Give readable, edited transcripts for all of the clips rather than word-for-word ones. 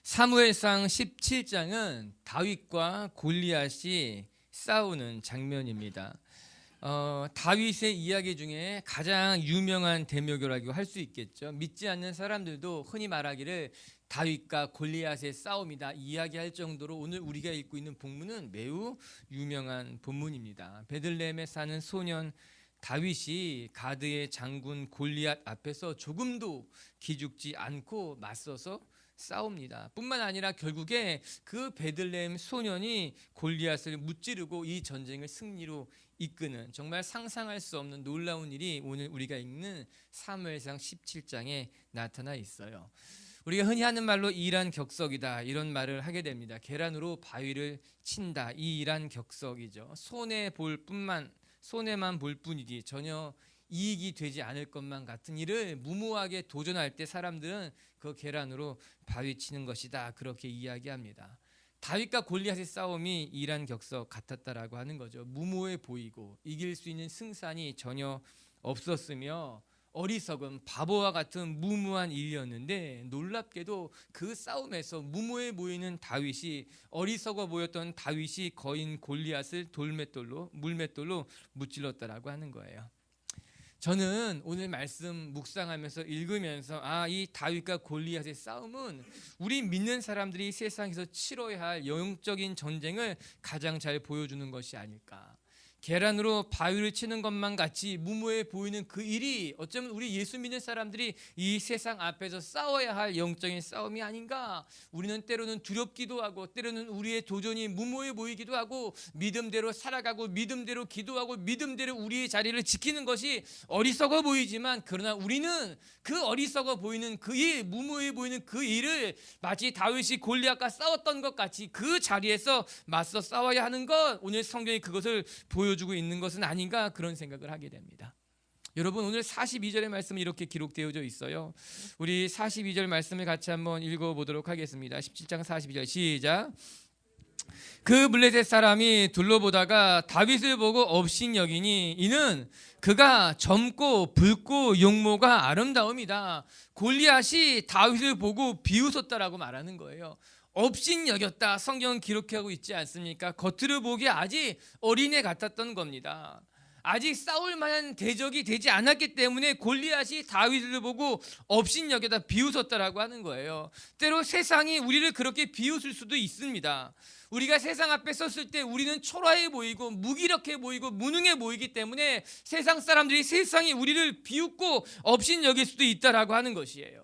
사무엘상 17장은 다윗과 골리앗이 싸우는 장면입니다. 다윗의 이야기 중에 가장 유명한 대목이라고 할 수 있겠죠. 믿지 않는 사람들도 흔히 말하기를 다윗과 골리앗의 싸움이다 이야기할 정도로 오늘 우리가 읽고 있는 본문은 매우 유명한 본문입니다. 베들레헴에 사는 소년 다윗이 가드의 장군 골리앗 앞에서 조금도 기죽지 않고 맞서서 싸웁니다. 뿐만 아니라 결국에 그 베들레헴 소년이 골리앗을 무찌르고 이 전쟁을 승리로 이끄는 정말 상상할 수 없는 놀라운 일이 오늘 우리가 읽는 사무엘상 17장에 나타나 있어요. 우리가 흔히 하는 말로 이란격석이다 이런 말을 하게 됩니다. 계란으로 바위를 친다, 이 이란격석이죠. 손해만 볼 뿐이지 전혀 이익이 되지 않을 것만 같은 일을 무모하게 도전할 때 사람들은 그 계란으로 바위 치는 것이다 그렇게 이야기합니다. 다윗과 골리앗의 싸움이 이란격석 같았다라고 하는 거죠. 무모해 보이고 이길 수 있는 승산이 전혀 없었으며 어리석은 바보와 같은 무모한 일이었는데, 놀랍게도 그 싸움에서 무모해 보이는 다윗이, 어리석어 보였던 다윗이 거인 골리앗을 물맷돌로 무찔렀다라고 하는 거예요. 저는 오늘 말씀 묵상하면서 읽으면서 이 다윗과 골리앗의 싸움은 우리 믿는 사람들이 세상에서 치러야 할 영적인 전쟁을 가장 잘 보여주는 것이 아닐까. 계란으로 바위를 치는 것만 같이 무모해 보이는 그 일이 어쩌면 우리 예수 믿는 사람들이 이 세상 앞에서 싸워야 할 영적인 싸움이 아닌가. 우리는 때로는 두렵기도 하고 때로는 우리의 도전이 무모해 보이기도 하고 믿음대로 살아가고 믿음대로 기도하고 믿음대로 우리의 자리를 지키는 것이 어리석어 보이지만, 그러나 우리는 그 어리석어 보이는 그 일, 무모해 보이는 그 일을 마치 다윗이 골리앗과 싸웠던 것 같이 그 자리에서 맞서 싸워야 하는 것, 오늘 성경이 그것을 보여주고 있는 것은 아닌가, 그런 생각을 하게 됩니다. 여러분, 오늘 42절의 말씀이 이렇게 기록되어져 있어요. 우리 42절 말씀을 같이 한번 읽어보도록 하겠습니다. 17장 42절 시작. 그 블레셋 사람이 둘러보다가 다윗을 보고 업신여기니 이는 그가 젊고 붉고 용모가 아름다움이다. 골리앗이 다윗을 보고 비웃었다라고 말하는 거예요. 업신여겼다, 성경은 기록하고 있지 않습니까? 겉으로 보기에 아직 어린애 같았던 겁니다. 아직 싸울 만한 대적이 되지 않았기 때문에 골리앗이 다윗을 보고 업신여겨다 비웃었다라고 하는 거예요. 때로 세상이 우리를 그렇게 비웃을 수도 있습니다. 우리가 세상 앞에 섰을 때 우리는 초라해 보이고 무기력해 보이고 무능해 보이기 때문에 세상 사람들이 세상이 우리를 비웃고 업신여길 수도 있다라고 하는 것이에요.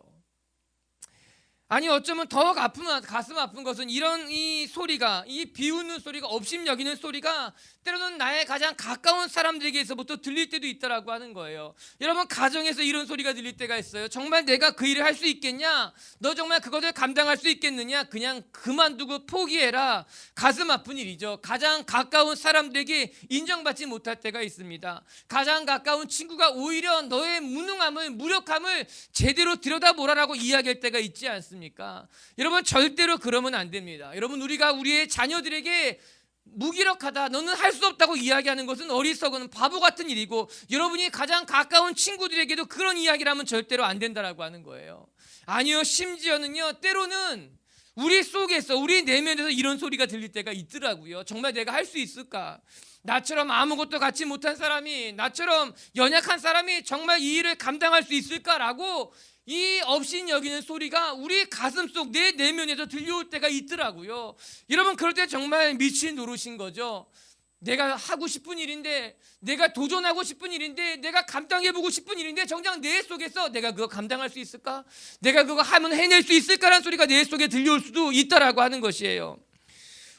아니, 어쩌면 더 가슴 아픈 것은 이 소리가, 이 비웃는 소리가, 업신여기는 소리가 때로는 나의 가장 가까운 사람들에게서부터 들릴 때도 있다라고 하는 거예요. 여러분, 가정에서 이런 소리가 들릴 때가 있어요. 정말 내가 그 일을 할 수 있겠냐? 너 정말 그것을 감당할 수 있겠느냐? 그냥 그만두고 포기해라. 가슴 아픈 일이죠. 가장 가까운 사람들에게 인정받지 못할 때가 있습니다. 가장 가까운 친구가 오히려 너의 무능함을, 무력함을 제대로 들여다보라라고 이야기할 때가 있지 않습니까? 여러분, 절대로 그러면 안 됩니다. 여러분, 우리가 우리의 자녀들에게 무기력하다, 너는 할 수 없다고 이야기하는 것은 어리석은 바보 같은 일이고, 여러분이 가장 가까운 친구들에게도 그런 이야기를 하면 절대로 안 된다라고 하는 거예요. 아니요, 심지어는요, 때로는 우리 속에서, 우리 내면에서 이런 소리가 들릴 때가 있더라고요. 정말 내가 할 수 있을까? 나처럼 아무것도 갖지 못한 사람이, 나처럼 연약한 사람이 정말 이 일을 감당할 수 있을까라고 이 업신여기는 소리가 우리 가슴속, 내 내면에서 들려올 때가 있더라고요. 여러분, 그럴 때 정말 미친 노릇인 거죠. 내가 하고 싶은 일인데, 내가 도전하고 싶은 일인데, 내가 감당해보고 싶은 일인데, 정작 내 속에서 내가 그거 감당할 수 있을까? 내가 그거 하면 해낼 수 있을까라는 소리가 내 속에 들려올 수도 있다라고 하는 것이에요.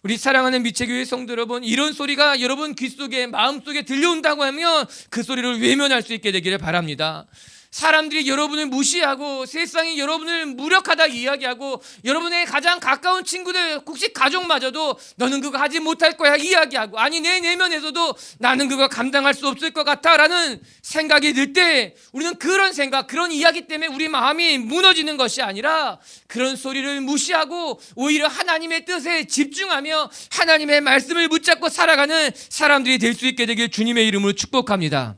우리 사랑하는 미체교회 성도 여러분, 이런 소리가 여러분 귀속에, 마음속에 들려온다고 하면 그 소리를 외면할 수 있게 되기를 바랍니다. 사람들이 여러분을 무시하고 세상이 여러분을 무력하다 이야기하고 여러분의 가장 가까운 친구들 혹시 가족마저도 너는 그거 하지 못할 거야 이야기하고 아니 내 내면에서도 나는 그거 감당할 수 없을 것 같아 라는 생각이 들 때 우리는 그런 생각 그런 이야기 때문에 우리 마음이 무너지는 것이 아니라 그런 소리를 무시하고 오히려 하나님의 뜻에 집중하며 하나님의 말씀을 붙잡고 살아가는 사람들이 될 수 있게 되길 주님의 이름으로 축복합니다.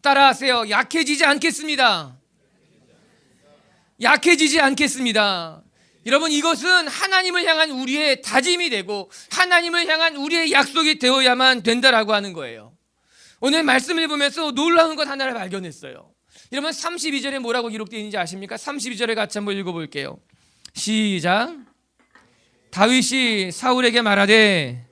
따라하세요. 약해지지 않겠습니다. 약해지지 않겠습니다. 여러분 이것은 하나님을 향한 우리의 다짐이 되고 하나님을 향한 우리의 약속이 되어야만 된다라고 하는 거예요. 오늘 말씀을 보면서 놀라운 것 하나를 발견했어요. 여러분 32절에 뭐라고 기록되어 있는지 아십니까? 32절에 같이 한번 읽어볼게요. 시작. 다윗이 사울에게 말하되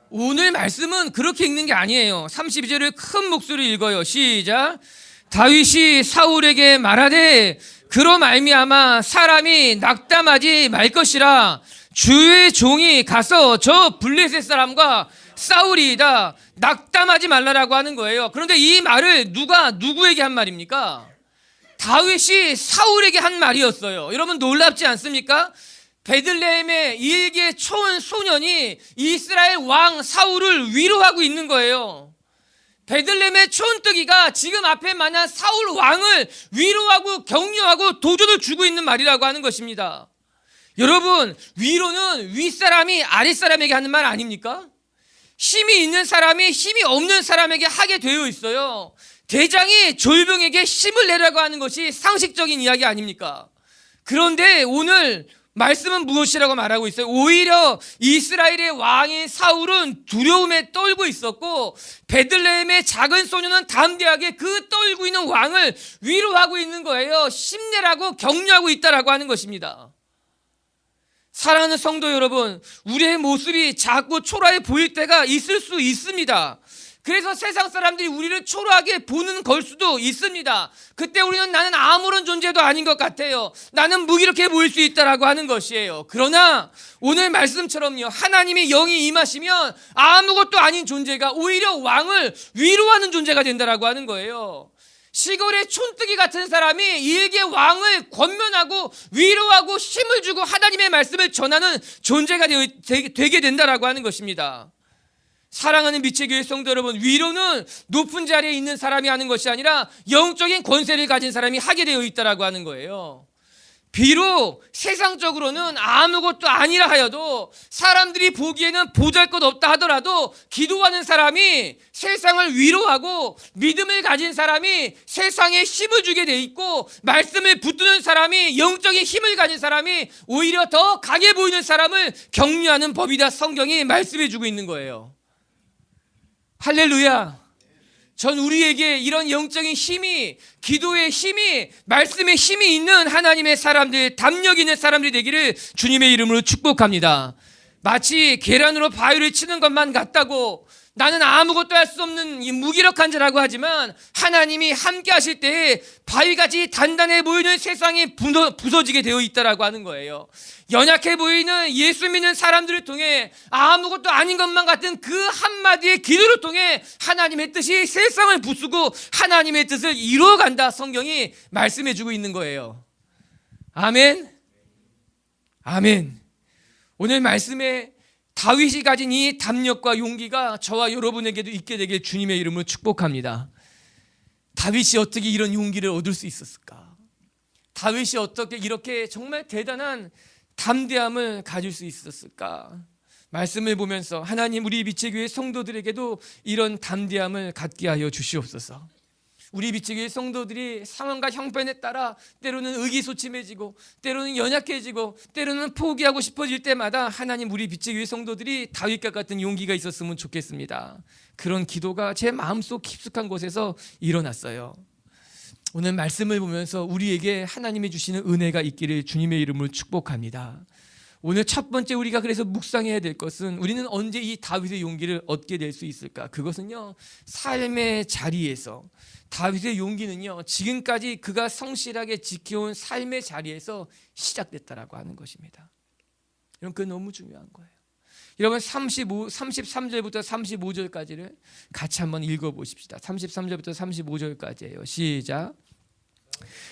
오늘 말씀은 그렇게 읽는 게 아니에요. 32절을 큰 목소리로 읽어요. 시작. 다윗이 사울에게 말하되 그로 말미암아 사람이 낙담하지 말 것이라 주의 종이 가서 저 블레셋 사람과 싸우리이다. 낙담하지 말라라고 하는 거예요. 그런데 이 말을 누가 누구에게 한 말입니까? 다윗이 사울에게 한 말이었어요. 여러분 놀랍지 않습니까? 베들레헴의 일개 초은 소년이 이스라엘 왕 사울을 위로하고 있는 거예요. 베들레헴의 촌뜨기가 지금 앞에 만난 사울 왕을 위로하고 격려하고 도전을 주고 있는 말이라고 하는 것입니다. 여러분 위로는 윗사람이 아랫사람에게 하는 말 아닙니까? 힘이 있는 사람이 힘이 없는 사람에게 하게 되어 있어요. 대장이 졸병에게 힘을 내라고 하는 것이 상식적인 이야기 아닙니까? 그런데 오늘 말씀은 무엇이라고 말하고 있어요? 오히려 이스라엘의 왕인 사울은 두려움에 떨고 있었고 베들레헴의 작은 소녀는 담대하게 그 떨고 있는 왕을 위로하고 있는 거예요. 힘내라고 격려하고 있다라고 하는 것입니다. 사랑하는 성도 여러분, 우리의 모습이 작고 초라해 보일 때가 있을 수 있습니다. 그래서 세상 사람들이 우리를 초라하게 보는 걸 수도 있습니다. 그때 우리는 나는 아무런 존재도 아닌 것 같아요. 나는 무기력해 보일 수 있다라고 하는 것이에요. 그러나 오늘 말씀처럼요, 하나님의 영이 임하시면 아무것도 아닌 존재가 오히려 왕을 위로하는 존재가 된다라고 하는 거예요. 시골의 촌뜨기 같은 사람이 일개 왕을 권면하고 위로하고 힘을 주고 하나님의 말씀을 전하는 존재가 되게 된다라고 하는 것입니다. 사랑하는 빛의 교회 성도 여러분, 위로는 높은 자리에 있는 사람이 하는 것이 아니라 영적인 권세를 가진 사람이 하게 되어 있다라고 하는 거예요. 비록 세상적으로는 아무것도 아니라 하여도 사람들이 보기에는 보잘것없다 하더라도 기도하는 사람이 세상을 위로하고 믿음을 가진 사람이 세상에 힘을 주게 돼 있고 말씀을 붙드는 사람이 영적인 힘을 가진 사람이 오히려 더 강해 보이는 사람을 격려하는 법이다. 성경이 말씀해 주고 있는 거예요. 할렐루야. 전 우리에게 이런 영적인 힘이, 기도의 힘이, 말씀의 힘이 있는 하나님의 사람들, 담력 있는 사람들이 되기를 주님의 이름으로 축복합니다. 마치 계란으로 바위를 치는 것만 같다고 나는 아무것도 할 수 없는 무기력한 자라고 하지만 하나님이 함께 하실 때에 바위같이 단단해 보이는 세상이 부서지게 되어 있다라고 하는 거예요. 연약해 보이는 예수 믿는 사람들을 통해 아무것도 아닌 것만 같은 그 한마디의 기도를 통해 하나님의 뜻이 세상을 부수고 하나님의 뜻을 이루어간다. 성경이 말씀해 주고 있는 거예요. 아멘. 아멘. 오늘 말씀에 다윗이 가진 이 담력과 용기가 저와 여러분에게도 있게 되길 주님의 이름으로 축복합니다. 다윗이 어떻게 이런 용기를 얻을 수 있었을까? 다윗이 어떻게 이렇게 정말 대단한 담대함을 가질 수 있었을까? 말씀을 보면서 하나님 우리 빛의 교회 성도들에게도 이런 담대함을 갖게 하여 주시옵소서. 우리 빛의 교회 성도들이 상황과 형편에 따라 때로는 의기소침해지고 때로는 연약해지고 때로는 포기하고 싶어질 때마다 하나님 우리 빛의 교회 성도들이 다윗과 같은 용기가 있었으면 좋겠습니다. 그런 기도가 제 마음속 깊숙한 곳에서 일어났어요. 오늘 말씀을 보면서 우리에게 하나님이 주시는 은혜가 있기를 주님의 이름으로 축복합니다. 오늘 첫 번째 우리가 그래서 묵상해야 될 것은 우리는 언제 이 다윗의 용기를 얻게 될 수 있을까? 그것은요, 삶의 자리에서 다윗의 용기는요, 지금까지 그가 성실하게 지켜온 삶의 자리에서 시작됐다라고 하는 것입니다. 여러분, 그건 너무 중요한 거예요. 여러분 33절부터 35절까지를 같이 한번 읽어보십시다. 33절부터 35절까지예요. 시작.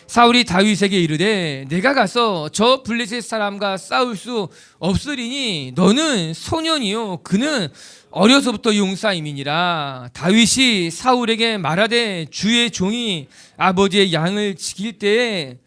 사울이 다윗에게 이르되 내가 가서 저 블레셋 사람과 싸울 수 없으리니 너는 소년이요 그는 어려서부터 용사임이니라. 다윗이 사울에게 말하되 주의 종이 아버지의 양을 지킬 때에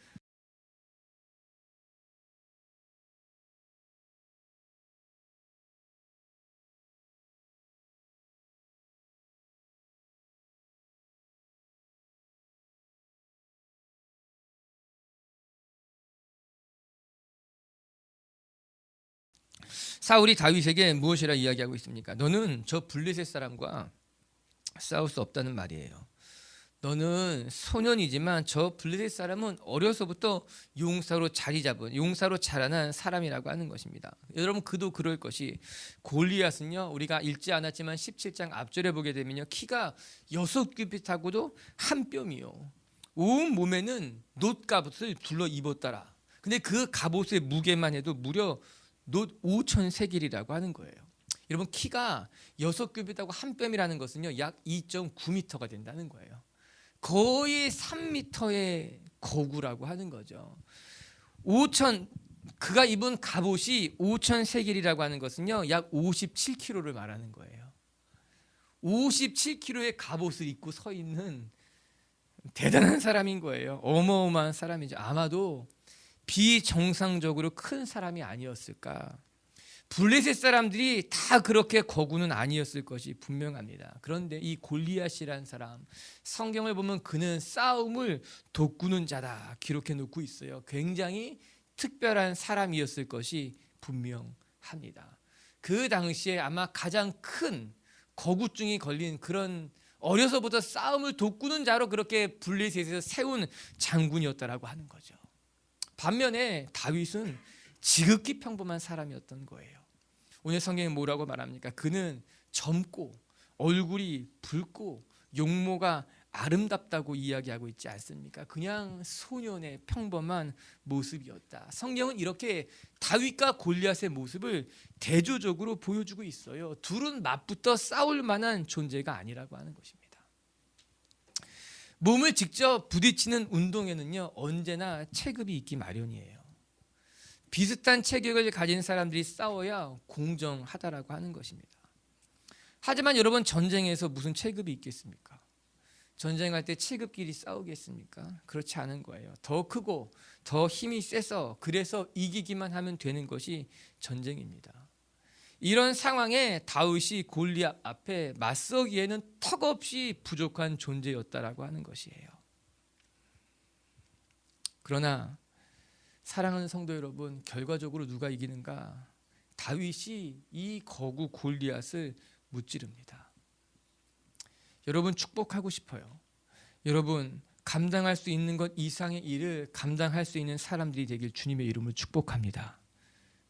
사울이 다윗에게 무엇이라 이야기하고 있습니까? 너는 저 블레셋 사람과 싸울 수 없다는 말이에요. 너는 소년이지만 저 블레셋 사람은 어려서부터 용사로 자리 잡은, 용사로 자라난 사람이라고 하는 것입니다. 여러분 그도 그럴 것이 골리앗은요, 우리가 읽지 않았지만 17장 앞절에 보게 되면요, 키가 6규빗하고도 한 뼘이요, 온 몸에는 놋갑옷을 둘러 입었더라. 근데 그 갑옷의 무게만 해도 무려 놋 5,000세겔이라고 하는 거예요. 여러분 키가 6규빗하고 한 뼘이라는 것은요 약 2.9m가 된다는 거예요. 거의 3m의 거구라고 하는 거죠. 그가 입은 갑옷이 5,000세겔이라고 하는 것은요 약 57kg를 말하는 거예요. 57kg의 갑옷을 입고 서 있는 대단한 사람인 거예요. 어마어마한 사람이죠. 아마도 비정상적으로 큰 사람이 아니었을까. 블레셋 사람들이 다 그렇게 거구는 아니었을 것이 분명합니다. 그런데 이 골리앗이라는 사람, 성경을 보면 그는 싸움을 돋구는 자다 기록해 놓고 있어요. 굉장히 특별한 사람이었을 것이 분명합니다. 그 당시에 아마 가장 큰 거구증이 걸린 그런, 어려서부터 싸움을 돋구는 자로 그렇게 블레셋에서 세운 장군이었다라고 하는 거죠. 반면에 다윗은 지극히 평범한 사람이었던 거예요. 오늘 성경에 뭐라고 말합니까? 그는 젊고 얼굴이 붉고 용모가 아름답다고 이야기하고 있지 않습니까? 그냥 소년의 평범한 모습이었다. 성경은 이렇게 다윗과 골리앗의 모습을 대조적으로 보여주고 있어요. 둘은 맞붙어 싸울 만한 존재가 아니라고 하는 것입니다. 몸을 직접 부딪히는 운동에는요 언제나 체급이 있기 마련이에요. 비슷한 체격을 가진 사람들이 싸워야 공정하다라고 하는 것입니다. 하지만 여러분, 전쟁에서 무슨 체급이 있겠습니까? 전쟁할 때 체급끼리 싸우겠습니까? 그렇지 않은 거예요. 더 크고 더 힘이 세서 그래서 이기기만 하면 되는 것이 전쟁입니다. 이런 상황에 다윗이 골리앗 앞에 맞서기에는 턱없이 부족한 존재였다라고 하는 것이에요. 그러나 사랑하는 성도 여러분, 결과적으로 누가 이기는가? 다윗이 이 거구 골리앗을 무찌릅니다. 여러분, 축복하고 싶어요. 여러분, 감당할 수 있는 것 이상의 일을 감당할 수 있는 사람들이 되길 주님의 이름으로 축복합니다.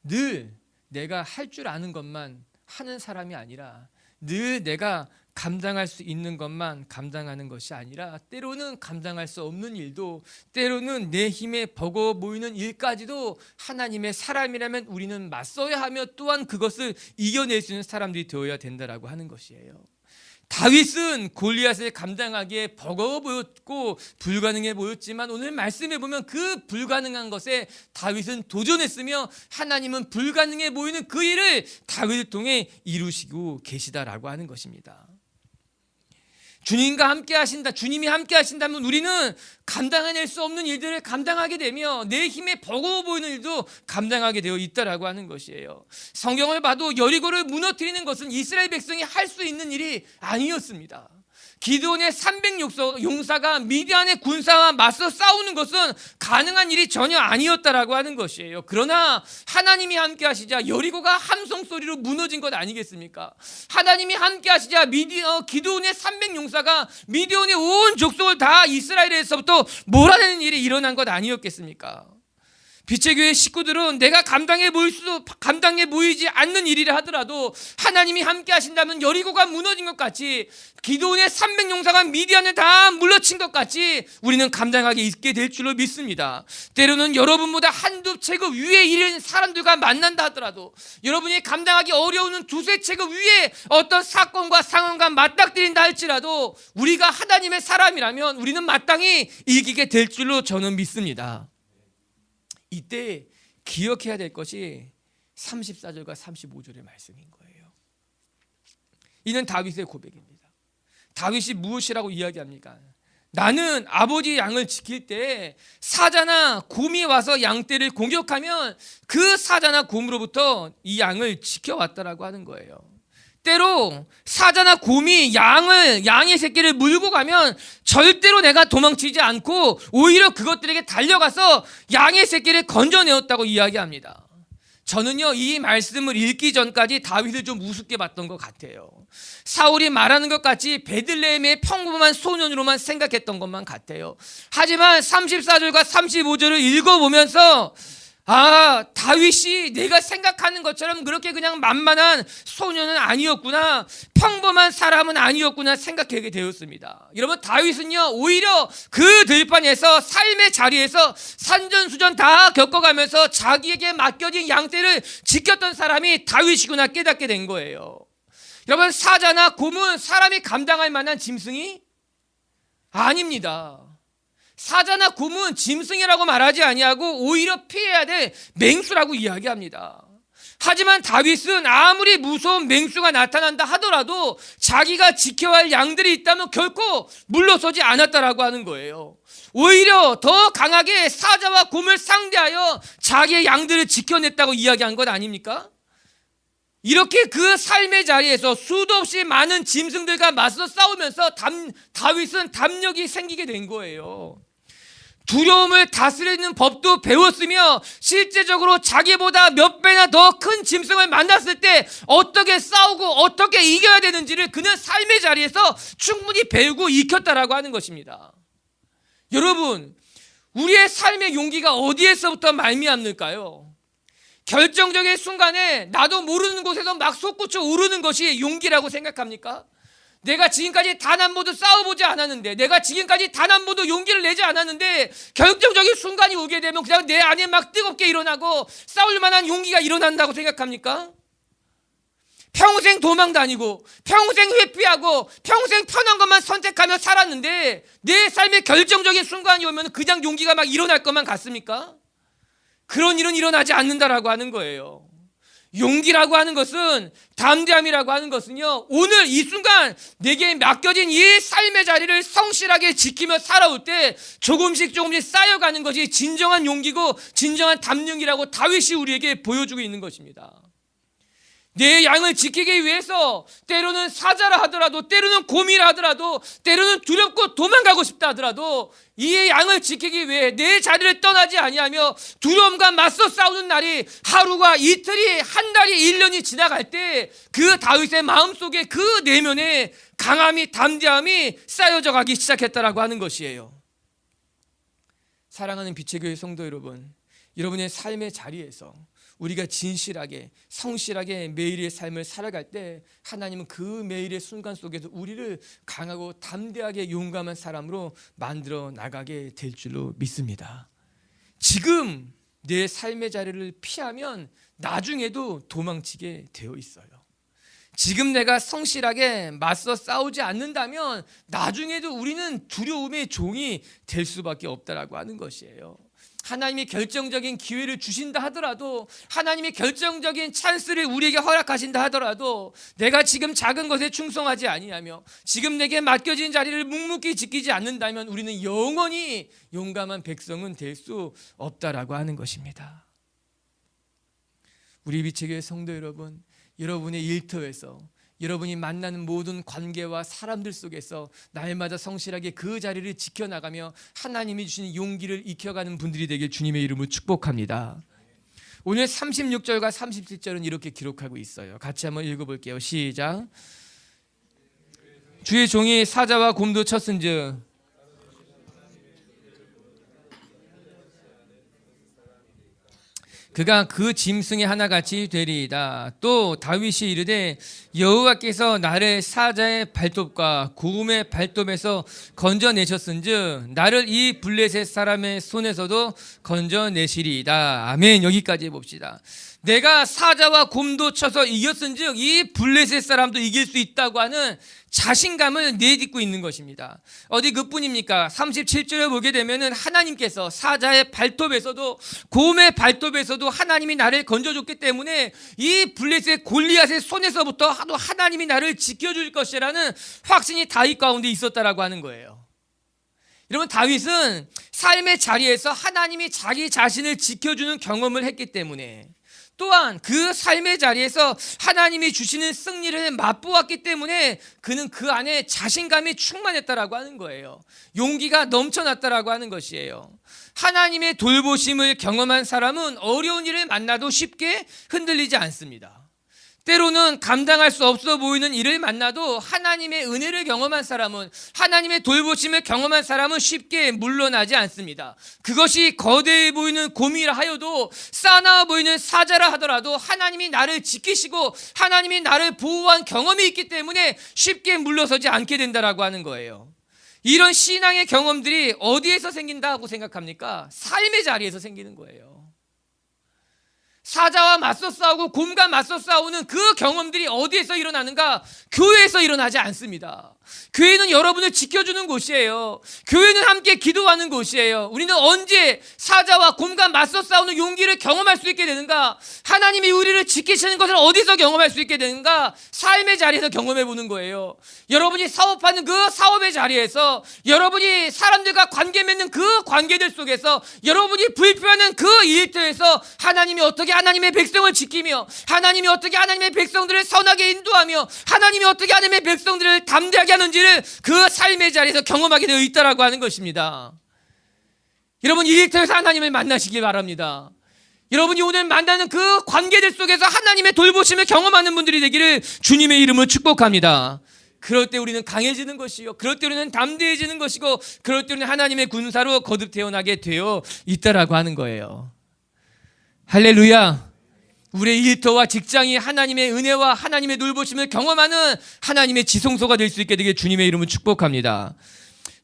늘 내가 할 줄 아는 것만 하는 사람이 아니라, 늘 내가 감당할 수 있는 것만 감당하는 것이 아니라, 때로는 감당할 수 없는 일도, 때로는 내 힘에 버거워 보이는 일까지도 하나님의 사람이라면 우리는 맞서야 하며 또한 그것을 이겨낼 수 있는 사람들이 되어야 된다라고 하는 것이에요. 다윗은 골리앗을 감당하기에 버거워 보였고 불가능해 보였지만 오늘 말씀해 보면 그 불가능한 것에 다윗은 도전했으며 하나님은 불가능해 보이는 그 일을 다윗을 통해 이루시고 계시다라고 하는 것입니다. 주님과 함께 하신다, 주님이 함께 하신다면 우리는 감당해낼 수 없는 일들을 감당하게 되며 내 힘에 버거워 보이는 일도 감당하게 되어 있다라고 하는 것이에요. 성경을 봐도 여리고를 무너뜨리는 것은 이스라엘 백성이 할 수 있는 일이 아니었습니다. 기드온의 300용사가 미디안의 군사와 맞서 싸우는 것은 가능한 일이 전혀 아니었다라고 하는 것이에요. 그러나 하나님이 함께 하시자 여리고가 함성 소리로 무너진 것 아니겠습니까? 하나님이 함께 하시자 기드온의 300용사가 미디안의 온 족속을 다 이스라엘에서부터 몰아내는 일이 일어난 것 아니었겠습니까? 빛의 교회 식구들은 내가 감당해 보이지 않는 일이라 하더라도 하나님이 함께 하신다면 여리고가 무너진 것 같이, 기드온의 300용사가 미디안을 다 물러친 것 같이 우리는 감당하게 있게 될 줄로 믿습니다. 때로는 여러분보다 한두 체급 위에 있는 사람들과 만난다 하더라도, 여러분이 감당하기 어려운 두세 체급 위에 어떤 사건과 상황과 맞닥뜨린다 할지라도 우리가 하나님의 사람이라면 우리는 마땅히 이기게 될 줄로 저는 믿습니다. 이때 기억해야 될 것이 34절과 35절의 말씀인 거예요. 이는 다윗의 고백입니다. 다윗이 무엇이라고 이야기합니까? 나는 아버지 양을 지킬 때 사자나 곰이 와서 양떼를 공격하면 그 사자나 곰으로부터 이 양을 지켜왔다라고 하는 거예요. 때로 사자나 곰이 양의 새끼를 물고 가면 절대로 내가 도망치지 않고 오히려 그것들에게 달려가서 양의 새끼를 건져내었다고 이야기합니다. 저는요, 이 말씀을 읽기 전까지 다윗을 좀 우습게 봤던 것 같아요. 사울이 말하는 것 같이 베들레헴의 평범한 소년으로만 생각했던 것만 같아요. 하지만 34절과 35절을 읽어보면서 다윗이 내가 생각하는 것처럼 그렇게 그냥 만만한 소년은 아니었구나, 평범한 사람은 아니었구나 생각하게 되었습니다. 여러분, 다윗은요 오히려 그 들판에서 삶의 자리에서 산전수전 다 겪어가면서 자기에게 맡겨진 양떼를 지켰던 사람이 다윗이구나 깨닫게 된 거예요. 여러분, 사자나 곰은 사람이 감당할 만한 짐승이 아닙니다. 사자나 곰은 짐승이라고 말하지 아니하고 오히려 피해야 될 맹수라고 이야기합니다. 하지만 다윗은 아무리 무서운 맹수가 나타난다 하더라도 자기가 지켜야 할 양들이 있다면 결코 물러서지 않았다라고 하는 거예요. 오히려 더 강하게 사자와 곰을 상대하여 자기의 양들을 지켜냈다고 이야기한 것 아닙니까? 이렇게 그 삶의 자리에서 수도 없이 많은 짐승들과 맞서 싸우면서 다윗은 담력이 생기게 된 거예요. 두려움을 다스리는 법도 배웠으며 실제적으로 자기보다 몇 배나 더 큰 짐승을 만났을 때 어떻게 싸우고 어떻게 이겨야 되는지를 그는 삶의 자리에서 충분히 배우고 익혔다라고 하는 것입니다. 여러분, 우리의 삶의 용기가 어디에서부터 말미암을까요? 결정적인 순간에 나도 모르는 곳에서 막 솟구쳐 오르는 것이 용기라고 생각합니까? 내가 지금까지 단 한 번도 싸워보지 않았는데, 내가 지금까지 단 한 번도 용기를 내지 않았는데 결정적인 순간이 오게 되면 그냥 내 안에 막 뜨겁게 일어나고 싸울 만한 용기가 일어난다고 생각합니까? 평생 도망 다니고 평생 회피하고 평생 편한 것만 선택하며 살았는데 내 삶의 결정적인 순간이 오면 그냥 용기가 막 일어날 것만 같습니까? 그런 일은 일어나지 않는다라고 하는 거예요. 용기라고 하는 것은, 담대함이라고 하는 것은요, 오늘 이 순간 내게 맡겨진 이 삶의 자리를 성실하게 지키며 살아올 때 조금씩 쌓여가는 것이 진정한 용기고 진정한 담력이라고 다윗이 우리에게 보여주고 있는 것입니다. 내 양을 지키기 위해서 때로는 사자라 하더라도, 때로는 곰이라 하더라도, 때로는 두렵고 도망가고 싶다 하더라도 이 양을 지키기 위해 내 자리를 떠나지 아니하며 두려움과 맞서 싸우는 날이 하루가 이틀이 한 달이 1년이 지나갈 때 그 다윗의 마음속에 그 내면에 강함이, 담대함이 쌓여져 가기 시작했다라고 하는 것이에요. 사랑하는 빛의 교회 성도 여러분, 여러분의 삶의 자리에서 우리가 진실하게, 성실하게 매일의 삶을 살아갈 때 하나님은 그 매일의 순간 속에서 우리를 강하고 담대하게 용감한 사람으로 만들어 나가게 될 줄로 믿습니다. 지금 내 삶의 자리를 피하면 나중에도 도망치게 되어 있어요. 지금 내가 성실하게 맞서 싸우지 않는다면 나중에도 우리는 두려움의 종이 될 수밖에 없다라고 하는 것이에요. 하나님이 결정적인 기회를 주신다 하더라도, 하나님이 결정적인 찬스를 우리에게 허락하신다 하더라도 내가 지금 작은 것에 충성하지 아니하며 지금 내게 맡겨진 자리를 묵묵히 지키지 않는다면 우리는 영원히 용감한 백성은 될 수 없다라고 하는 것입니다. 우리 빛의 교회 성도 여러분, 여러분의 일터에서, 여러분이 만나는 모든 관계와 사람들 속에서 날마다 성실하게 그 자리를 지켜나가며 하나님이 주신 용기를 익혀가는 분들이 되길 주님의 이름으로 축복합니다. 오늘 36절과 37절은 이렇게 기록하고 있어요. 같이 한번 읽어볼게요. 시작. 주의 종이 사자와 곰도 쳤은즉 그가 그 짐승의 하나같이 되리이다. 또 다윗이 이르되 여호와께서 나를 사자의 발톱과 고음의 발톱에서 건져내셨은즉 나를 이 블레셋 사람의 손에서도 건져내시리이다. 아멘. 여기까지 봅시다. 내가 사자와 곰도 쳐서 이겼은즉 이 블레셋 사람도 이길 수 있다고 하는 자신감을 내딛고 있는 것입니다. 어디 그뿐입니까? 37절에 보게 되면은 하나님께서 사자의 발톱에서도 곰의 발톱에서도 하나님이 나를 건져줬기 때문에 이 블레셋 골리앗의 손에서부터 하나님이 나를 지켜줄 것이라는 확신이 다윗 가운데 있었다라고 하는 거예요. 여러분, 다윗은 삶의 자리에서 하나님이 자기 자신을 지켜주는 경험을 했기 때문에, 또한 그 삶의 자리에서 하나님이 주시는 승리를 맛보았기 때문에 그는 그 안에 자신감이 충만했다라고 하는 거예요. 용기가 넘쳐났다라고 하는 것이에요. 하나님의 돌보심을 경험한 사람은 어려운 일을 만나도 쉽게 흔들리지 않습니다. 때로는 감당할 수 없어 보이는 일을 만나도 하나님의 은혜를 경험한 사람은, 하나님의 돌보심을 경험한 사람은 쉽게 물러나지 않습니다. 그것이 거대해 보이는 곰이라 하여도, 싸나워 보이는 사자라 하더라도 하나님이 나를 지키시고 하나님이 나를 보호한 경험이 있기 때문에 쉽게 물러서지 않게 된다라고 하는 거예요. 이런 신앙의 경험들이 어디에서 생긴다고 생각합니까? 삶의 자리에서 생기는 거예요. 사자와 맞서 싸우고 곰과 맞서 싸우는 그 경험들이 어디에서 일어나는가? 교회에서 일어나지 않습니다. 교회는 여러분을 지켜주는 곳이에요. 교회는 함께 기도하는 곳이에요. 우리는 언제 사자와 곰과 맞서 싸우는 용기를 경험할 수 있게 되는가? 하나님이 우리를 지키시는 것을 어디서 경험할 수 있게 되는가? 삶의 자리에서 경험해 보는 거예요. 여러분이 사업하는 그 사업의 자리에서, 여러분이 사람들과 관계 맺는 그 관계들 속에서, 여러분이 불편한 그 일터에서 하나님이 어떻게 하나님의 백성을 지키며, 하나님이 어떻게 하나님의 백성들을 선하게 인도하며, 하나님이 어떻게 하나님의 백성들을 담대하게 하는지를 그 삶의 자리에서 경험하게 되어 있다라고 하는 것입니다. 여러분, 이 일터에서 하나님을 만나시길 바랍니다. 여러분이 오늘 만나는 그 관계들 속에서 하나님의 돌보심을 경험하는 분들이 되기를 주님의 이름으로 축복합니다. 그럴 때 우리는 강해지는 것이요, 그럴 때 우리는 담대해지는 것이고, 그럴 때 우리는 하나님의 군사로 거듭 태어나게 되어 있다라고 하는 거예요. 할렐루야. 우리의 일터와 직장이 하나님의 은혜와 하나님의 돌보심을 경험하는 하나님의 지성소가 될 수 있게 되길 주님의 이름으로 축복합니다.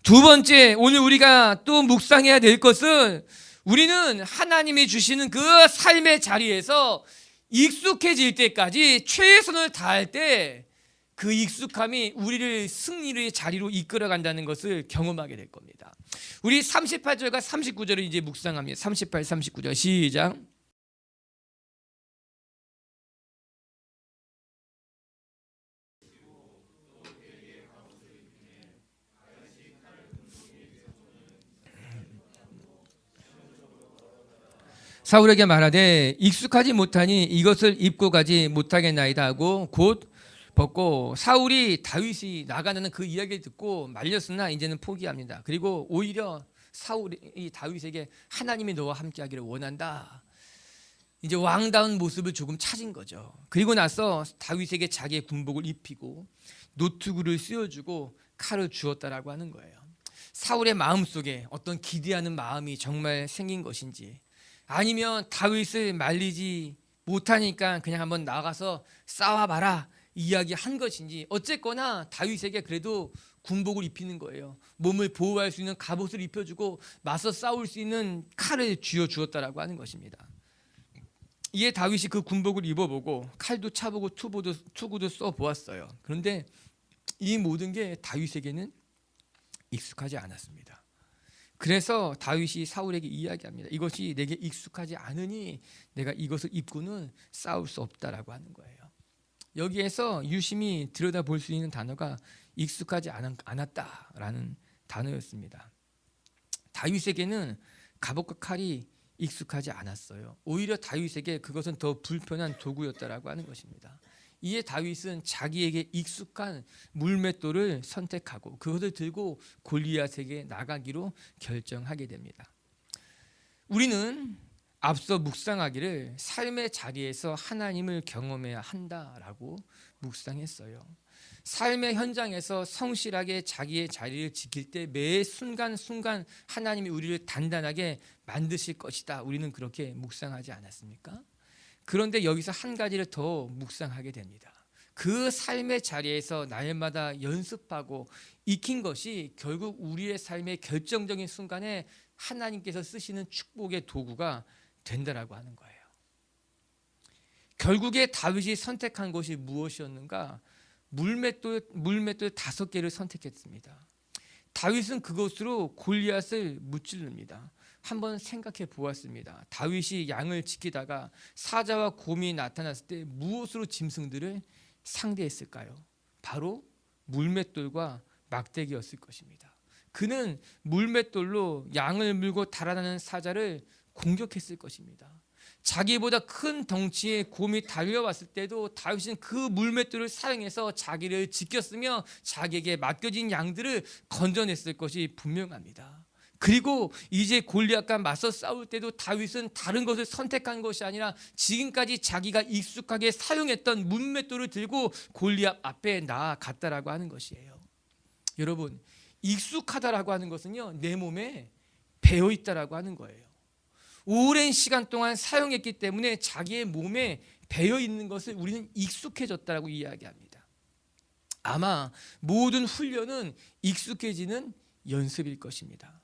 두 번째, 오늘 우리가 또 묵상해야 될 것은, 우리는 하나님이 주시는 그 삶의 자리에서 익숙해질 때까지 최선을 다할 때 그 익숙함이 우리를 승리의 자리로 이끌어간다는 것을 경험하게 될 겁니다. 우리 38절과 39절을 이제 묵상합니다. 38, 39절 시작. 사울에게 말하되 익숙하지 못하니 이것을 입고 가지 못하겠나이다 하고 곧 벗고, 사울이 다윗이 나가는 그 이야기를 듣고 말렸으나 이제는 포기합니다. 그리고 오히려 사울이 다윗에게 하나님이 너와 함께하기를 원한다, 이제 왕다운 모습을 조금 찾은 거죠. 그리고 나서 다윗에게 자기의 군복을 입히고 노트구를 씌워주고 칼을 주었다라고 하는 거예요. 사울의 마음속에 어떤 기대하는 마음이 정말 생긴 것인지, 아니면 다윗을 말리지 못하니까 그냥 한번 나가서 싸워봐라 이야기한 것인지, 어쨌거나 다윗에게 그래도 군복을 입히는 거예요. 몸을 보호할 수 있는 갑옷을 입혀주고 맞서 싸울 수 있는 칼을 쥐어주었다라고 하는 것입니다. 이에 다윗이 그 군복을 입어보고 칼도 차보고 투구도 써보았어요. 그런데 이 모든 게 다윗에게는 익숙하지 않았습니다. 그래서 다윗이 사울에게 이야기합니다. 이것이 내게 익숙하지 않으니 내가 이것을 입고는 싸울 수 없다라고 하는 거예요. 여기에서 유심히 들여다볼 수 있는 단어가 익숙하지 않았다라는 단어였습니다. 다윗에게는 갑옷과 칼이 익숙하지 않았어요. 오히려 다윗에게 그것은 더 불편한 도구였다라고 하는 것입니다. 이에 다윗은 자기에게 익숙한 물맷돌을 선택하고 그것을 들고 골리앗에게 나가기로 결정하게 됩니다. 우리는 앞서 묵상하기를 삶의 자리에서 하나님을 경험해야 한다라고 묵상했어요. 삶의 현장에서 성실하게 자기의 자리를 지킬 때 매 순간순간 하나님이 우리를 단단하게 만드실 것이다. 우리는 그렇게 묵상하지 않았습니까? 그런데 여기서 한 가지를 더 묵상하게 됩니다. 그 삶의 자리에서 날마다 연습하고 익힌 것이 결국 우리의 삶의 결정적인 순간에 하나님께서 쓰시는 축복의 도구가 된다라고 하는 거예요. 결국에 다윗이 선택한 것이 무엇이었는가? 물맷돌 5개를 선택했습니다. 다윗은 그것으로 골리앗을 무찌릅니다. 한번 생각해 보았습니다. 다윗이 양을 지키다가 사자와 곰이 나타났을 때 무엇으로 짐승들을 상대했을까요? 바로 물맷돌과 막대기였을 것입니다. 그는 물맷돌로 양을 물고 달아나는 사자를 공격했을 것입니다. 자기보다 큰 덩치의 곰이 달려왔을 때도 다윗은 그 물맷돌을 사용해서 자기를 지켰으며 자기에게 맡겨진 양들을 건져냈을 것이 분명합니다. 그리고 이제 골리앗과 맞서 싸울 때도 다윗은 다른 것을 선택한 것이 아니라 지금까지 자기가 익숙하게 사용했던 물맷돌을 들고 골리앗 앞에 나아갔다라고 하는 것이에요. 여러분, 익숙하다라고 하는 것은요, 내 몸에 배어있다라고 하는 거예요. 오랜 시간 동안 사용했기 때문에 자기의 몸에 배어있는 것을 우리는 익숙해졌다라고 이야기합니다. 아마 모든 훈련은 익숙해지는 연습일 것입니다.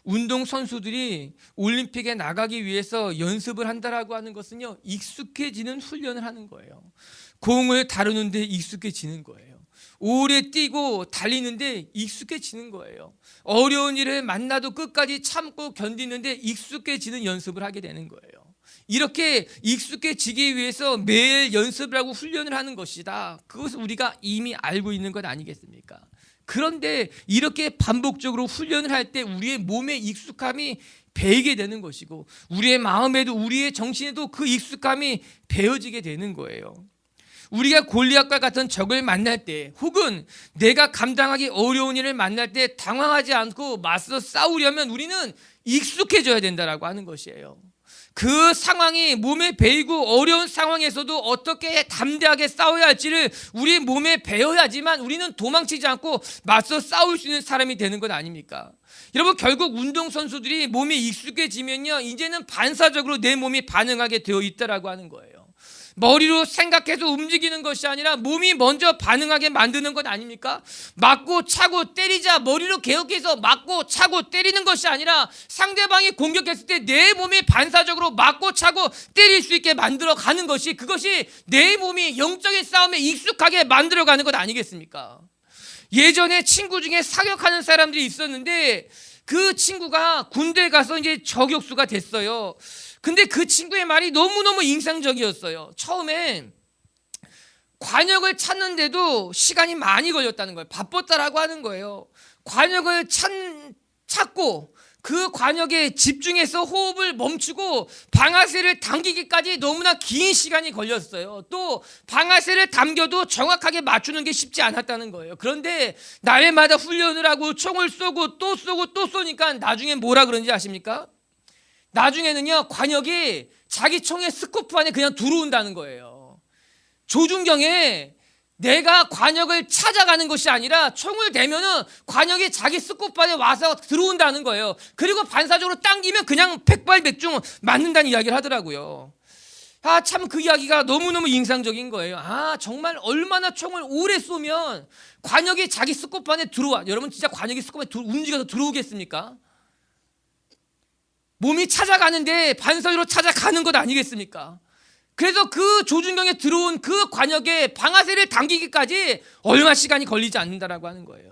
운동선수들이 올림픽에 나가기 위해서 연습을 한다라고 하는 것은요, 익숙해지는 훈련을 하는 거예요. 공을 다루는데 익숙해지는 거예요. 오래 뛰고 달리는데 익숙해지는 거예요. 어려운 일을 만나도 끝까지 참고 견디는데 익숙해지는 연습을 하게 되는 거예요. 이렇게 익숙해지기 위해서 매일 연습을 하고 훈련을 하는 것이다. 그것을 우리가 이미 알고 있는 것 아니겠습니까? 그런데 이렇게 반복적으로 훈련을 할 때 우리의 몸의 익숙함이 배이게 되는 것이고 우리의 마음에도 우리의 정신에도 그 익숙함이 배어지게 되는 거예요. 우리가 골리앗과 같은 적을 만날 때 혹은 내가 감당하기 어려운 일을 만날 때 당황하지 않고 맞서 싸우려면 우리는 익숙해져야 된다라고 하는 것이에요. 그 상황이 몸에 배이고 어려운 상황에서도 어떻게 담대하게 싸워야 할지를 우리 몸에 배워야지만 우리는 도망치지 않고 맞서 싸울 수 있는 사람이 되는 것 아닙니까? 여러분, 결국 운동선수들이 몸이 익숙해지면요, 이제는 반사적으로 내 몸이 반응하게 되어 있다라고 하는 거예요. 머리로 생각해서 움직이는 것이 아니라 몸이 먼저 반응하게 만드는 것 아닙니까? 맞고 차고 때리자 머리로 개혁해서 맞고 차고 때리는 것이 아니라 상대방이 공격했을 때 내 몸이 반사적으로 맞고 차고 때릴 수 있게 만들어가는 것이, 그것이 내 몸이 영적인 싸움에 익숙하게 만들어가는 것 아니겠습니까? 예전에 친구 중에 사격하는 사람들이 있었는데 그 친구가 군대에 가서 이제 저격수가 됐어요. 근데 그 친구의 말이 너무너무 인상적이었어요. 처음에 관역을 찾는데도 시간이 많이 걸렸다는 거예요. 바빴다라고 하는 거예요. 관역을 찾고 그 관역에 집중해서 호흡을 멈추고 방아쇠를 당기기까지 너무나 긴 시간이 걸렸어요. 또 방아쇠를 당겨도 정확하게 맞추는 게 쉽지 않았다는 거예요. 그런데 날마다 훈련을 하고 총을 쏘고 또 쏘고 또 쏘니까 나중에 뭐라 그런지 아십니까? 나중에는요, 관역이 자기 총의 스코프 안에 그냥 들어온다는 거예요. 조준경에 내가 관역을 찾아가는 것이 아니라 총을 대면은 관역이 자기 스코프 안에 와서 들어온다는 거예요. 그리고 반사적으로 당기면 그냥 백발백중 맞는다는 이야기를 하더라고요. 참 그 이야기가 너무너무 인상적인 거예요. 정말 얼마나 총을 오래 쏘면 관역이 자기 스코프 안에 들어와. 여러분, 진짜 관역이 스코프 안에 움직여서 들어오겠습니까? 몸이 찾아가는데 반사적으로 찾아가는 것 아니겠습니까? 그래서 그 조준경에 들어온 그 관역에 방아쇠를 당기기까지 얼마 시간이 걸리지 않는다라고 하는 거예요.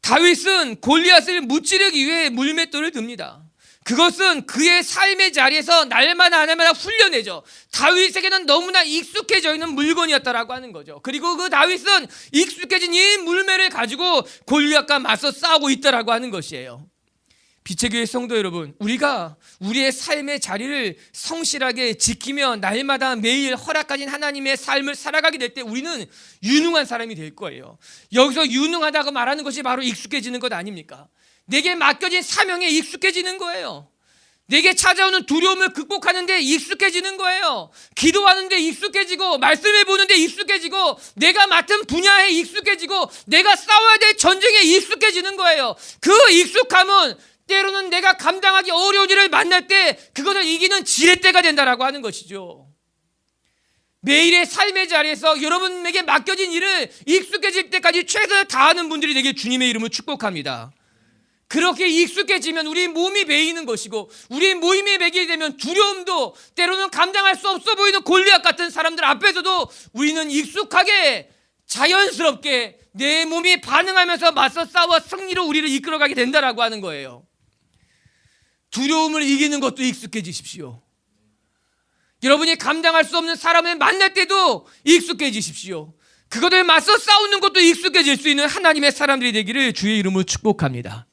다윗은 골리앗을 무찌르기 위해 물맷돌을 듭니다. 그것은 그의 삶의 자리에서 날마다 훈련해져 다윗에게는 너무나 익숙해져 있는 물건이었다라고 하는 거죠. 그리고 그 다윗은 익숙해진 이 물매를 가지고 골리앗과 맞서 싸우고 있다라고 하는 것이에요. 빛의 교회 성도 여러분, 우리가 우리의 삶의 자리를 성실하게 지키며 날마다 매일 허락하신 하나님의 삶을 살아가게 될 때 우리는 유능한 사람이 될 거예요. 여기서 유능하다고 말하는 것이 바로 익숙해지는 것 아닙니까? 내게 맡겨진 사명에 익숙해지는 거예요. 내게 찾아오는 두려움을 극복하는 데 익숙해지는 거예요. 기도하는 데 익숙해지고 말씀을 보는 데 익숙해지고 내가 맡은 분야에 익숙해지고 내가 싸워야 될 전쟁에 익숙해지는 거예요. 그 익숙함은 때로는 내가 감당하기 어려운 일을 만날 때 그것을 이기는 지렛대가 된다라고 하는 것이죠. 매일의 삶의 자리에서 여러분에게 맡겨진 일을 익숙해질 때까지 최선을 다하는 분들이 되길 주님의 이름으로 축복합니다. 그렇게 익숙해지면 우리 몸이 배이는 것이고 우리 모임에 배게 되면 두려움도 때로는 감당할 수 없어 보이는 골리앗 같은 사람들 앞에서도 우리는 익숙하게 자연스럽게 내 몸이 반응하면서 맞서 싸워 승리로 우리를 이끌어가게 된다라고 하는 거예요. 두려움을 이기는 것도 익숙해지십시오. 여러분이 감당할 수 없는 사람을 만날 때도 익숙해지십시오. 그것을 맞서 싸우는 것도 익숙해질 수 있는 하나님의 사람들이 되기를 주의 이름으로 축복합니다.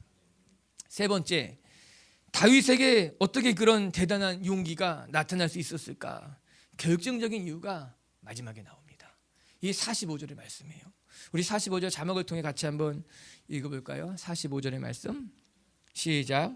세 번째, 다윗에게 어떻게 그런 대단한 용기가 나타날 수 있었을까? 결정적인 이유가 마지막에 나옵니다. 이 45절의 말씀이에요. 우리 45절 자막을 통해 같이 한번 읽어볼까요? 45절의 말씀 시작.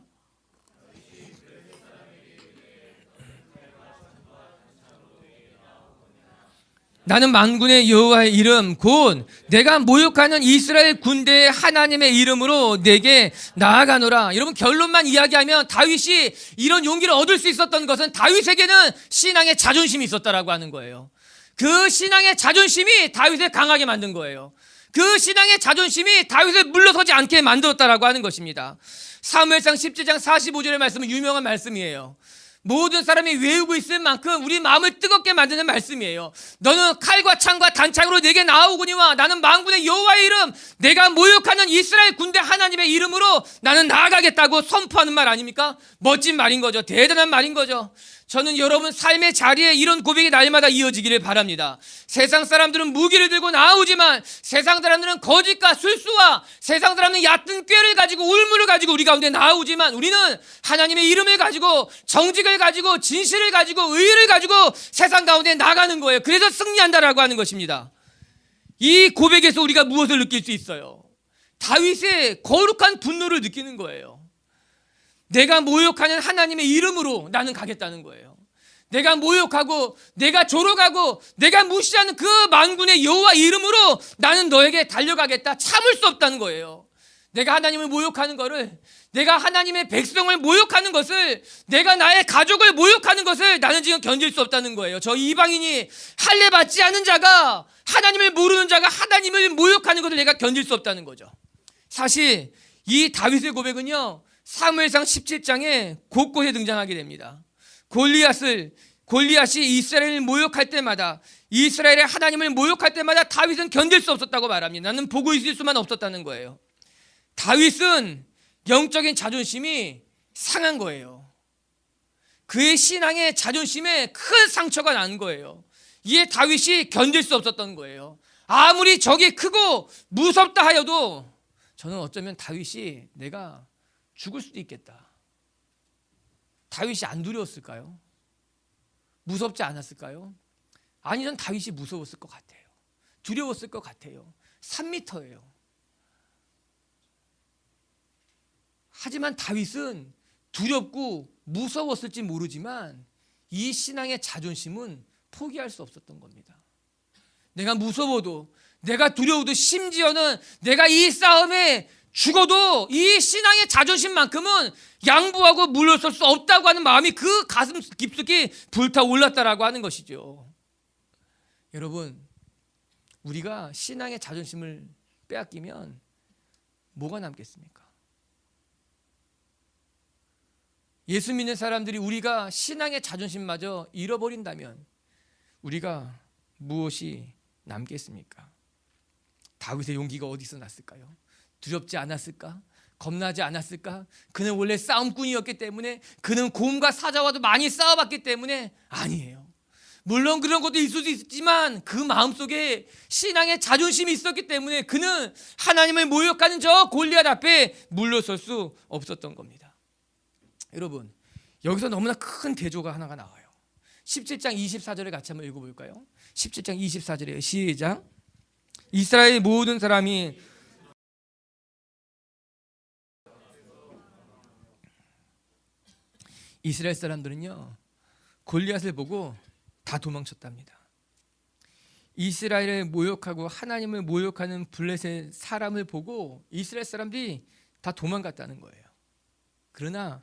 나는 만군의 여호와의 이름 곧 내가 모욕하는 이스라엘 군대의 하나님의 이름으로 내게 나아가노라. 여러분, 결론만 이야기하면 다윗이 이런 용기를 얻을 수 있었던 것은 다윗에게는 신앙의 자존심이 있었다라고 하는 거예요. 그 신앙의 자존심이 다윗을 강하게 만든 거예요. 그 신앙의 자존심이 다윗을 물러서지 않게 만들었다라고 하는 것입니다. 사무엘상 17장 45절의 말씀은 유명한 말씀이에요. 모든 사람이 외우고 있을 만큼 우리 마음을 뜨겁게 만드는 말씀이에요. 너는 칼과 창과 단창으로 내게 나아오거니와 나는 만군의 여호와의 이름 내가 모욕하는 이스라엘 군대 하나님의 이름으로 나는 나아가겠다고 선포하는 말 아닙니까? 멋진 말인 거죠. 대단한 말인 거죠. 저는 여러분 삶의 자리에 이런 고백이 날마다 이어지기를 바랍니다. 세상 사람들은 무기를 들고 나오지만 세상 사람들은 거짓과 술수와 세상 사람들은 얕은 꾀를 가지고 울무를 가지고 우리 가운데 나오지만 우리는 하나님의 이름을 가지고 정직을 가지고 진실을 가지고 의를 가지고 세상 가운데 나가는 거예요. 그래서 승리한다라고 하는 것입니다. 이 고백에서 우리가 무엇을 느낄 수 있어요? 다윗의 거룩한 분노를 느끼는 거예요. 내가 모욕하는 하나님의 이름으로 나는 가겠다는 거예요. 내가 모욕하고 내가 조롱하고 내가 무시하는 그 만군의 여호와 이름으로 나는 너에게 달려가겠다. 참을 수 없다는 거예요. 내가 하나님을 모욕하는 것을, 내가 하나님의 백성을 모욕하는 것을, 내가 나의 가족을 모욕하는 것을 나는 지금 견딜 수 없다는 거예요. 저 이방인이 할례 받지 않은 자가, 하나님을 모르는 자가 하나님을 모욕하는 것을 내가 견딜 수 없다는 거죠. 사실 이 다윗의 고백은요, 사무엘상 17장에 곳곳에 등장하게 됩니다. 골리앗이 이스라엘을 모욕할 때마다, 이스라엘의 하나님을 모욕할 때마다 다윗은 견딜 수 없었다고 말합니다. 나는 보고 있을 수만 없었다는 거예요. 다윗은 영적인 자존심이 상한 거예요. 그의 신앙의 자존심에 큰 상처가 난 거예요. 이에 다윗이 견딜 수 없었던 거예요. 아무리 적이 크고 무섭다 하여도 저는 어쩌면 다윗이 내가 죽을 수도 있겠다. 다윗이 안 두려웠을까요? 무섭지 않았을까요? 아니, 전 다윗이 무서웠을 것 같아요. 두려웠을 것 같아요. 3m예요. 하지만 다윗은 두렵고 무서웠을지 모르지만 이 신앙의 자존심은 포기할 수 없었던 겁니다. 내가 무서워도, 내가 두려워도, 심지어는 내가 이 싸움에 죽어도 이 신앙의 자존심만큼은 양보하고 물러설 수 없다고 하는 마음이 그 가슴 깊숙이 불타올랐다라고 하는 것이죠. 여러분, 우리가 신앙의 자존심을 빼앗기면 뭐가 남겠습니까? 예수 믿는 사람들이 우리가 신앙의 자존심마저 잃어버린다면 우리가 무엇이 남겠습니까? 다윗의 용기가 어디서 났을까요? 두렵지 않았을까? 겁나지 않았을까? 그는 원래 싸움꾼이었기 때문에, 그는 곰과 사자와도 많이 싸워봤기 때문에? 아니에요. 물론 그런 것도 있을 수 있지만 그 마음속에 신앙의 자존심이 있었기 때문에 그는 하나님을 모욕하는 저 골리앗 앞에 물러설 수 없었던 겁니다. 여러분, 여기서 너무나 큰 대조가 하나가 나와요. 17장 24절에 같이 한번 읽어볼까요? 17장 24절에 시작. 이스라엘 모든 사람이 이스라엘 사람들은요 골리앗을 보고 다 도망쳤답니다. 이스라엘을 모욕하고 하나님을 모욕하는 블레셋 사람을 보고 이스라엘 사람들이 다 도망갔다는 거예요. 그러나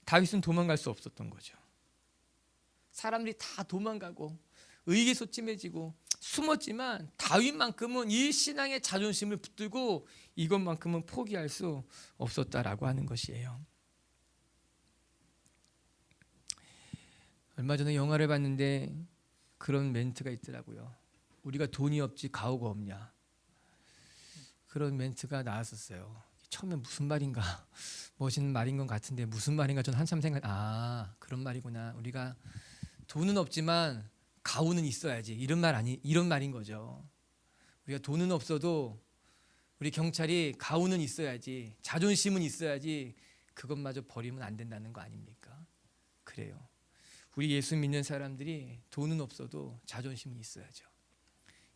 다윗은 도망갈 수 없었던 거죠. 사람들이 다 도망가고 의기소침해지고 숨었지만 다윗만큼은 이 신앙의 자존심을 붙들고 이것만큼은 포기할 수 없었다라고 하는 것이에요. 얼마 전에 영화를 봤는데 그런 멘트가 있더라고요. 우리가 돈이 없지 가오가 없냐, 그런 멘트가 나왔었어요. 처음에 무슨 말인가, 멋있는 말인 것 같은데 무슨 말인가 저는 한참 그런 말이구나. 우리가 돈은 없지만 가오는 있어야지, 이런 말인 거죠. 우리가 돈은 없어도 우리 경찰이 가오는 있어야지, 자존심은 있어야지, 그것마저 버리면 안 된다는 거 아닙니까? 그래요. 우리 예수 믿는 사람들이 돈은 없어도 자존심은 있어야죠.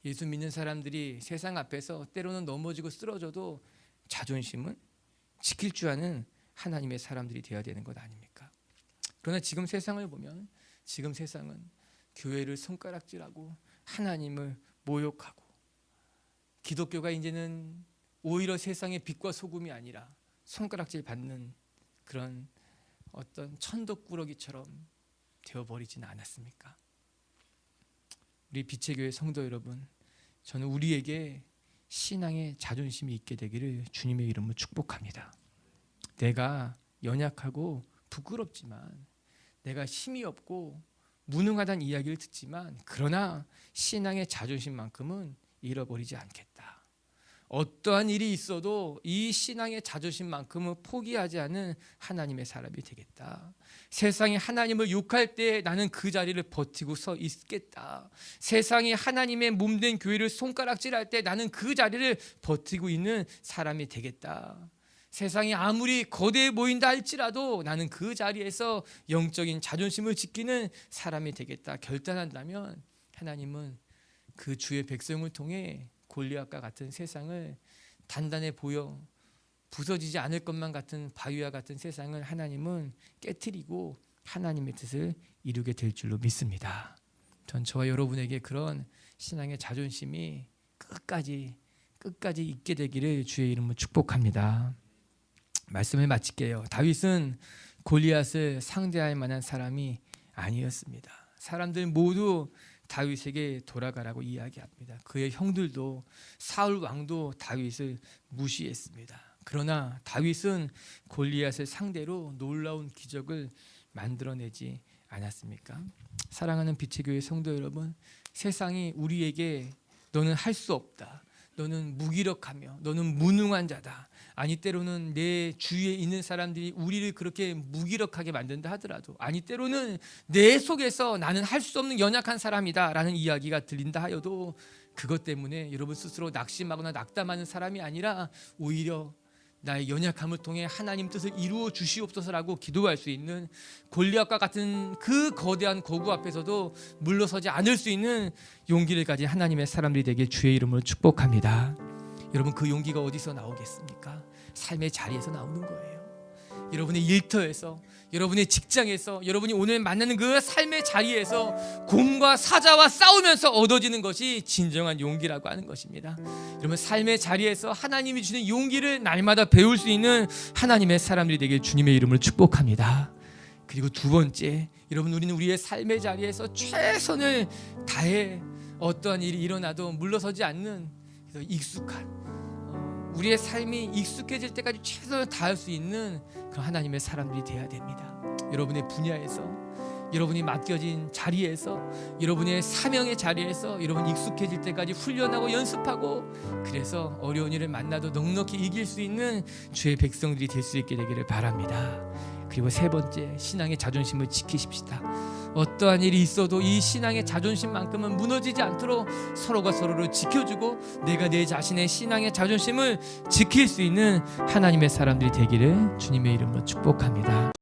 예수 믿는 사람들이 세상 앞에서 때로는 넘어지고 쓰러져도 자존심은 지킬 줄 아는 하나님의 사람들이 되어야 되는 것 아닙니까? 그러나 지금 세상을 보면, 지금 세상은 교회를 손가락질하고 하나님을 모욕하고, 기독교가 이제는 오히려 세상의 빛과 소금이 아니라 손가락질 받는 그런 어떤 천덕꾸러기처럼 되어버리지는 않았습니까? 우리 빛의 교회 성도 여러분, 저는 우리에게 신앙의 자존심이 있게 되기를 주님의 이름으로 축복합니다. 내가 연약하고 부끄럽지만, 내가 힘이 없고 무능하다는 이야기를 듣지만, 그러나 신앙의 자존심만큼은 잃어버리지 않겠다. 어떠한 일이 있어도 이 신앙의 자존심만큼은 포기하지 않은 하나님의 사람이 되겠다. 세상이 하나님을 욕할 때 나는 그 자리를 버티고 서 있겠다. 세상이 하나님의 몸된 교회를 손가락질할 때 나는 그 자리를 버티고 있는 사람이 되겠다. 세상이 아무리 거대해 보인다 할지라도 나는 그 자리에서 영적인 자존심을 지키는 사람이 되겠다 결단한다면, 하나님은 그 주의 백성을 통해 골리앗과 같은 세상을, 단단해 보여 부서지지 않을 것만 같은 바위와 같은 세상을 하나님은 깨트리고 하나님의 뜻을 이루게 될 줄로 믿습니다. 전 저와 여러분에게 그런 신앙의 자존심이 끝까지 있게 되기를 주의 이름으로 축복합니다. 말씀을 마칠게요. 다윗은 골리앗을 상대할 만한 사람이 아니었습니다. 사람들 모두 다윗에게 돌아가라고 이야기합니다. 그의 형들도, 사울 왕도 다윗을 무시했습니다. 그러나 다윗은 골리앗을 상대로 놀라운 기적을 만들어내지 않았습니까? 사랑하는 빛의 교회 성도 여러분, 세상이 우리에게 너는 할 수 없다, 너는 무기력하며 너는 무능한 자다, 아니 때로는 내 주위에 있는 사람들이 우리를 그렇게 무기력하게 만든다 하더라도, 아니 때로는 내 속에서 나는 할 수 없는 연약한 사람이다 라는 이야기가 들린다 하여도, 그것 때문에 여러분 스스로 낙심하거나 낙담하는 사람이 아니라 오히려 나의 연약함을 통해 하나님 뜻을 이루어 주시옵소서라고 기도할 수 있는, 골리앗과 같은 그 거대한 거구 앞에서도 물러서지 않을 수 있는 용기를 가진 하나님의 사람들이 되길 주의 이름으로 축복합니다. 여러분, 그 용기가 어디서 나오겠습니까? 삶의 자리에서 나오는 거예요. 여러분의 일터에서, 여러분의 직장에서, 여러분이 오늘 만나는 그 삶의 자리에서 공과 사자와 싸우면서 얻어지는 것이 진정한 용기라고 하는 것입니다. 여러분, 삶의 자리에서 하나님이 주는 용기를 날마다 배울 수 있는 하나님의 사람들이 되길 주님의 이름으로 축복합니다. 그리고 두 번째, 여러분, 우리는 우리의 삶의 자리에서 최선을 다해 어떠한 일이 일어나도 물러서지 않는 익숙한, 우리의 삶이 익숙해질 때까지 최선을 다할 수 있는 그 하나님의 사람들이 되어야 됩니다. 여러분의 분야에서, 여러분이 맡겨진 자리에서, 여러분의 사명의 자리에서 여러분 익숙해질 때까지 훈련하고 연습하고, 그래서 어려운 일을 만나도 넉넉히 이길 수 있는 주의 백성들이 될 수 있게 되기를 바랍니다. 그리고 세 번째, 신앙의 자존심을 지키십시다. 어떠한 일이 있어도 이 신앙의 자존심만큼은 무너지지 않도록 서로가 서로를 지켜주고, 내가 내 자신의 신앙의 자존심을 지킬 수 있는 하나님의 사람들이 되기를 주님의 이름으로 축복합니다.